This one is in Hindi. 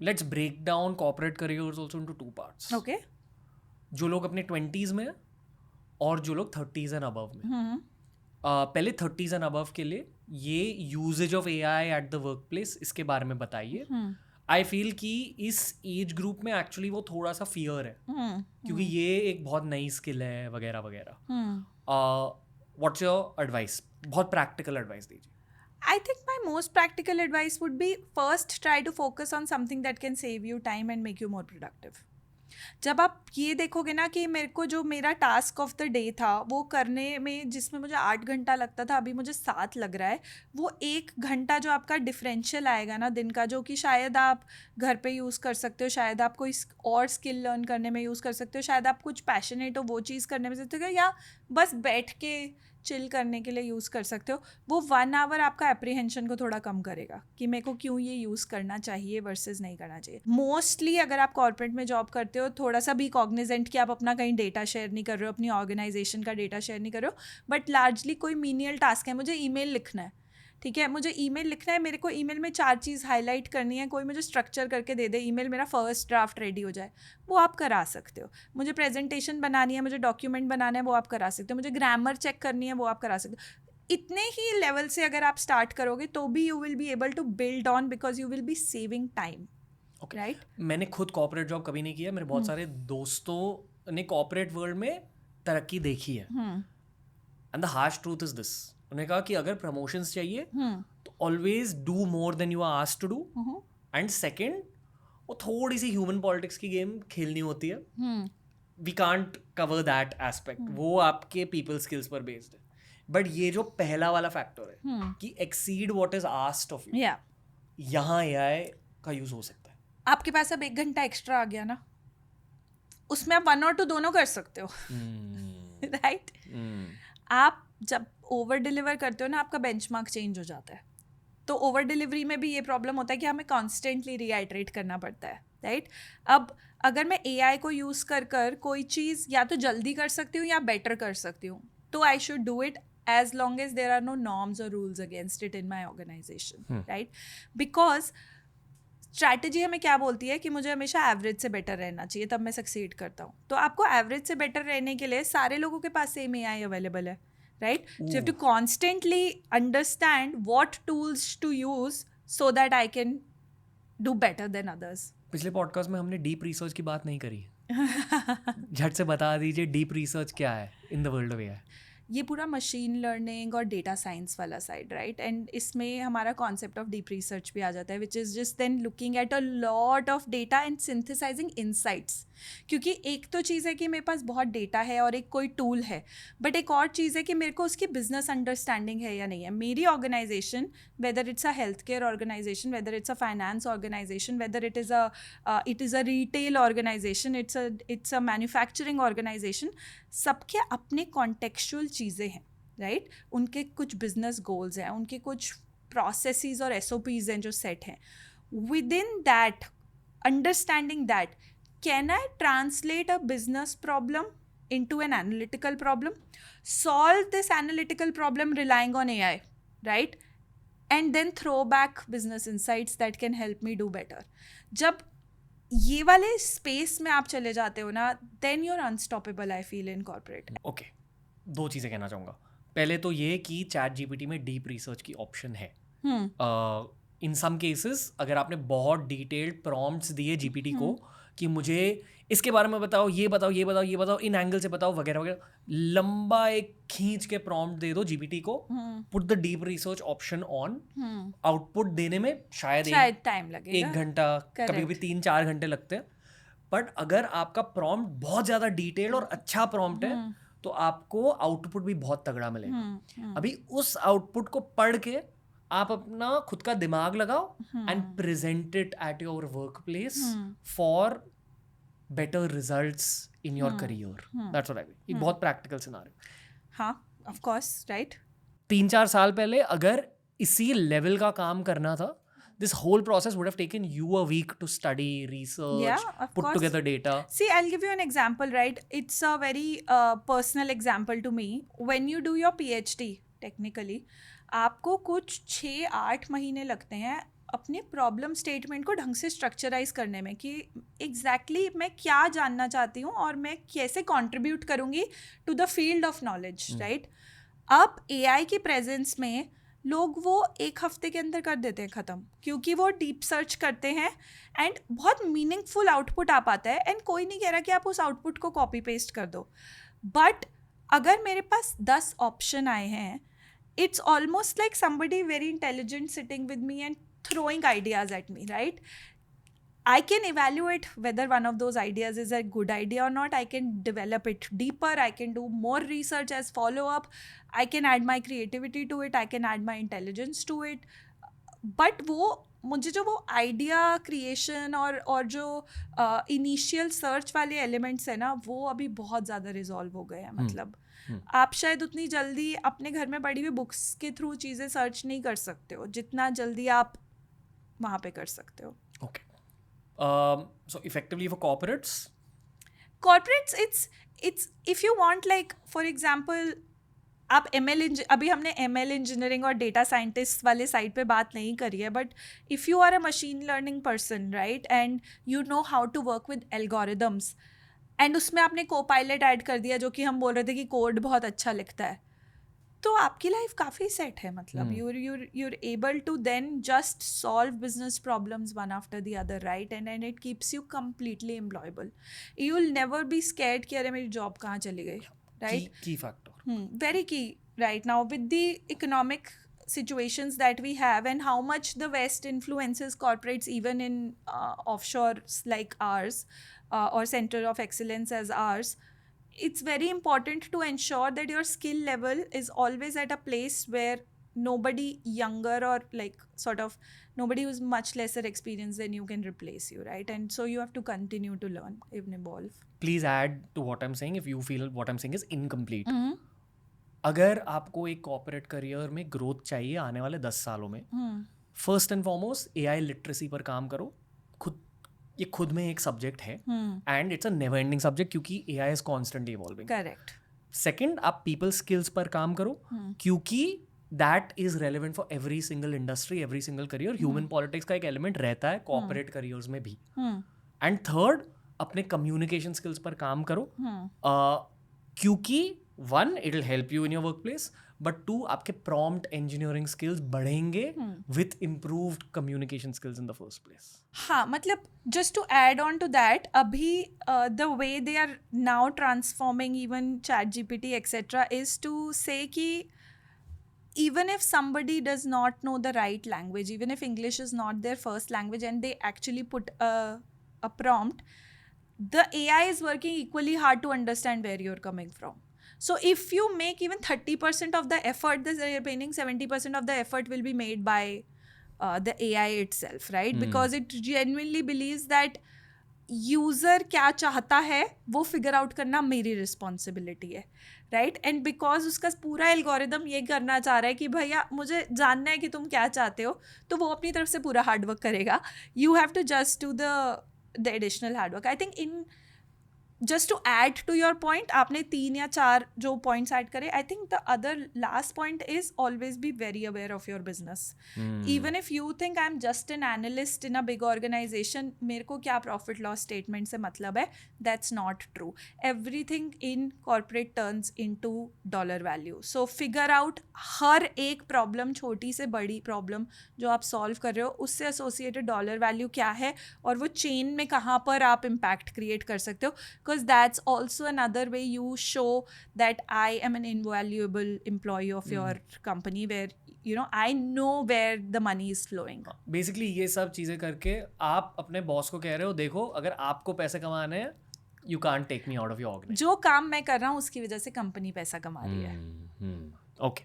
Let's break down corporate careers also into two parts. Okay. जो लोग अपने 20s में और जो लोग 30s एंड अबव में. पहले 30s एंड अबव के लिए ये usages of AI at the workplace, इसके बारे में बताइए. आई फील कि इस एज ग्रुप में एक्चुअली वो थोड़ा सा फियर है क्योंकि ये एक बहुत नई स्किल है वगैरह वगैरह. What's your advice? बहुत प्रैक्टिकल एडवाइस दीजिए. I think my most practical advice would be first try to focus on something that can save you time and make you more productive. जब आप ये देखोगे ना कि मेरे को जो मेरा टास्क ऑफ द डे था वो करने में जिसमें मुझे 8 घंटा लगता था, अभी मुझे 7 लग रहा है, वो 1 घंटा जो आपका डिफरेंशियल आएगा ना दिन का, जो कि शायद आप घर पे यूज़ कर सकते हो, शायद आप कोई और स्किल लर्न करने में यूज़ कर सकते हो, शायद आप कुछ पैशनेट हो वो चीज़ करने में सकते हो, या बस बैठ के चिल करने के लिए यूज़ कर सकते हो. वो 1 आवर आपका एप्रीहेंशन को थोड़ा कम करेगा कि मेरे को क्यों ये यूज़ करना चाहिए वर्सेस नहीं करना चाहिए. मोस्टली अगर आप कॉर्पोरेट में जॉब करते हो, थोड़ा सा भी कॉग्निजेंट कि आप अपना कहीं डेटा शेयर नहीं कर रहे हो, अपनी ऑर्गेनाइजेशन का डेटा शेयर नहीं कर रहे हो, बट लार्जली कोई मीनियल टास्क है, मुझे ईमेल लिखना है, ठीक है, मुझे ईमेल लिखना है, मेरे को ईमेल में 4 चीज़ हाईलाइट करनी है, कोई मुझे स्ट्रक्चर करके दे दे, ईमेल मेरा फर्स्ट ड्राफ्ट रेडी हो जाए, वो आप करा सकते हो. मुझे प्रेजेंटेशन बनानी है, मुझे डॉक्यूमेंट बनाना है, वो आप करा सकते हो. मुझे ग्रामर चेक करनी है, वो आप करा सकते हो. इतने ही लेवल से अगर आप स्टार्ट करोगे तो भी you will be able to build on, because you will be saving time. Okay. Right. मैंने खुद कॉर्पोरेट जॉब कभी नहीं किया. मेरे बहुत सारे दोस्तों ने कॉर्पोरेट वर्ल्ड में तरक्की देखी है. And the harsh truth is this. उन्होंने कहा कि अगर प्रमोशंस चाहिए तो always do more than you are asked to do. And second, वो थोड़ी सी ह्यूमन पॉलिटिक्स की गेम खेलनी होती है. We can't cover that aspect. वो आपके पीपल स्किल्स पर बेस्ड है. बट ये जो पहला वाला फैक्टर है कि exceed what is asked of you, यहाँ AI का यूज हो सकता है. आपके पास अब 1 घंटा एक्स्ट्रा आ गया ना, उसमें आप 1 और 2 दोनों कर सकते हो. राइट. आप जब ओवर डिलीवर करते हो ना, आपका बेंचमार्क चेंज हो जाता है. तो ओवर डिलीवरी में भी ये प्रॉब्लम होता है कि हमें कॉन्स्टेंटली रीआइट्रेट करना पड़ता है. राइट. अब अगर मैं AI को यूज़ कर कोई चीज़ या तो जल्दी कर सकती हूँ या बेटर कर सकती हूँ, तो I should do it as long as there are no norms or rules against it in my organization. Right. Because strategy हमें क्या बोलती है कि मुझे हमेशा एवरेज से बेटर रहना चाहिए, तब मैं सक्सीड करता हूँ. तो आपको एवरेज से बेटर रहने के लिए सारे लोगों के पास सेम AI अवेलेबल है. Right. So you have to constantly understand what tools to use so that I can do better than others. पिछले पॉडकास्ट में हमने डीप रिसर्च की बात नहीं करी. झट से बता दीजिए डीप रिसर्च क्या है in the world of AI. ये पूरा मशीन लर्निंग और डेटा साइंस वाला साइड. राइट. एंड इसमें हमारा कॉन्सेप्ट ऑफ डीप रिसर्च भी आ जाता है, which is just then looking at a lot of data and synthesising insights. क्योंकि एक तो चीज़ है कि मेरे पास बहुत डेटा है और एक कोई टूल है, बट एक और चीज़ है कि मेरे को उसकी बिजनेस अंडरस्टैंडिंग है या नहीं है. मेरी organisation, whether it's a health care organisation, whether it's a finance organisation, whether it is a retail organisation, it's a manufacturing organisation, सबके अपने कॉन्टेक्चुअल चीज़ें हैं. राइट. उनके कुछ बिजनेस गोल्स हैं, उनके कुछ प्रोसेसेस और SOPs हैं जो सेट हैं. With in that, understanding that, can I translate a business problem into an analytical problem, solve this analytical problem relying on AI, right, and then throw back business insights that can help me do better. जब ये वाले स्पेस में आप चले जाते हो ना, then you are unstoppable, I feel, in corporate. Okay, 2 चीज़ें कहना चाहूँगा. पहले तो ये कि ChatGPT में डीप रिसर्च की ऑप्शन है. इन सम केसेस अगर आपने बहुत डिटेल्ड प्रॉम्प्ट्स दिए GPT को कि मुझे इसके बारे में बताओ, ये बताओ, ये बताओ, ये बताओ, इन एंगल से बताओ, वगैरह वगैरह, लंबा एक खींच के प्रॉम्प्ट दे दो GPT को, put the deep research option on. Output देने में शायद टाइम लगेगा, 1 घंटा, कभी कभी 3-4 घंटे लगते हैं. बट अगर आपका प्रॉम्प्ट बहुत ज़्यादा डिटेल्ड और अच्छा प्रॉम्प्ट है तो आपको आउटपुट भी बहुत तगड़ा मिलेगा. अभी उस आउटपुट को पढ़ के आप अपना खुद का दिमाग लगाओ and present it at your work place for better results in your career. That's what I mean. एक बहुत प्रैक्टिकल सिनेरियो. हाँ, ऑफ कोर्स. राइट. 3-4 साल पहले अगर इसी लेवल का काम करना था, this whole process would have taken you a week to study, research, put together data. See, I'll give you an example, right? It's a very personal example to me. When you do your PhD, technically, आपको कुछ 6-8 महीने लगते हैं अपने प्रॉब्लम स्टेटमेंट को ढंग से स्ट्रक्चराइज करने में कि एग्जैक्टली मैं क्या जानना चाहती हूँ और मैं कैसे कंट्रीब्यूट करूँगी to the field of knowledge, right. अब एआई की प्रेजेंस में लोग वो एक हफ्ते के अंदर कर देते हैं ख़त्म, क्योंकि वो डीप सर्च करते हैं एंड बहुत मीनिंगफुल आउटपुट आ पाता है. एंड कोई नहीं कह रहा कि आप उस आउटपुट को कॉपी पेस्ट कर दो, बट अगर मेरे पास 10 ऑप्शन आए हैं, it's almost like somebody very intelligent sitting with me and throwing ideas at me, right? I can evaluate whether one of those ideas is a good idea or not. I can develop it deeper. I can do more research as follow-up. I can add my creativity to it. I can add my intelligence to it. But मुझे जो वो आइडिया क्रिएशन और जो इनिशियल सर्च वाले एलिमेंट्स है ना, वो अभी बहुत ज़्यादा रिजॉल्व हो गए हैं. मतलब आप शायद उतनी जल्दी अपने घर में पड़ी हुई बुक्स के थ्रू चीज़ें सर्च नहीं कर सकते हो जितना जल्दी आप वहाँ पे कर सकते हो. Okay, so effectively for corporates, it's if you want, like for example, आप अभी हमने ML इंजीनियरिंग और डेटा साइंटिस्ट वाले साइड पे बात नहीं करी है, but if you are a machine learning person, right, and you know how to work with algorithms, and उसमें आपने को-पायलट ऐड कर दिया जो कि हम बोल रहे थे कि कोड बहुत अच्छा लिखता है, तो आपकी लाइफ काफ़ी सेट है. मतलब you're able to then just solve business problems one after the other, right? And it keeps you completely employable. You'll never be scared कि अरे मेरी जॉब कहाँ चली गई, right? Key factor. Very key right now with the economic situations that we have and how much the West influences corporates even in offshores like ours or center of excellence as ours. It's very important to ensure that your skill level is always at a place where nobody younger or like sort of nobody who's much lesser experienced than you can replace you, right? And so you have to continue to learn and evolve. Please add to what I'm saying if you feel what I'm saying is incomplete. अगर आपको एक कॉर्पोरेट करियर में ग्रोथ चाहिए आने वाले 10 सालों में, first and foremost AI literacy पर काम करो. ये खुद में एक सब्जेक्ट है and it's a never ending subject क्योंकि AI is constantly evolving. Correct. Second, आप पीपल स्किल्स पर काम करो क्योंकि that is relevant for every single industry, every single career. Human politics का एक एलिमेंट रहता है कॉर्पोरेट करियर्स में भी. एंड थर्ड, अपने कम्युनिकेशन स्किल्स पर काम करो क्योंकि one, it will help you in your workplace, but too, आपके प्रॉम्प्ट इंजीनियरिंग स्किल्स बढ़ेंगे with improved communication skills in the first place. हाँ, मतलब just to add on to that, अभी the way they are now transforming even ChatGPT etcetera is to say कि even if somebody does not know the right language, even if English is not their first language and they actually put a prompt, the AI is working equally hard to understand where you're coming from. So if you make even 30% of the effort, the remaining 70% of the effort will be made by the AI itself, right? Because it genuinely believes that user क्या चाहता है वो फिगर आउट करना मेरी रिस्पॉन्सिबिलिटी है, राइट? एंड बिकॉज उसका पूरा एल्गोरिदम ये करना चाह रहा है कि भैया मुझे जानना है कि तुम क्या चाहते हो, तो वो अपनी तरफ से पूरा हार्डवर्क करेगा. You have to just do the additional hard work. I think in just to add to your point, आपने 3 या 4 जो points add करे, I think the other last point is always be very aware of your business. Even if you think I'm just an analyst in a big organization, मेरे को क्या profit loss statement से मतलब है, that's not true. Everything in corporate turns into dollar value. So figure out हर एक problem, छोटी से बड़ी problem जो आप solve कर रहे हो, उससे associated dollar value क्या है और वो chain में कहाँ पर आप impact create कर सकते हो. Because that's also another way you show that I am an invaluable employee of your company, where you know I know where the money is flowing. Basically ये सब चीज़ें करके आप अपने बॉस को कह रहे हो, देखो अगर आपको पैसे कमाने हैं, you can't take me out of your organization. जो काम मैं कर रहा हूँ उसकी वजह से कंपनी पैसा कमा रही है. Okay.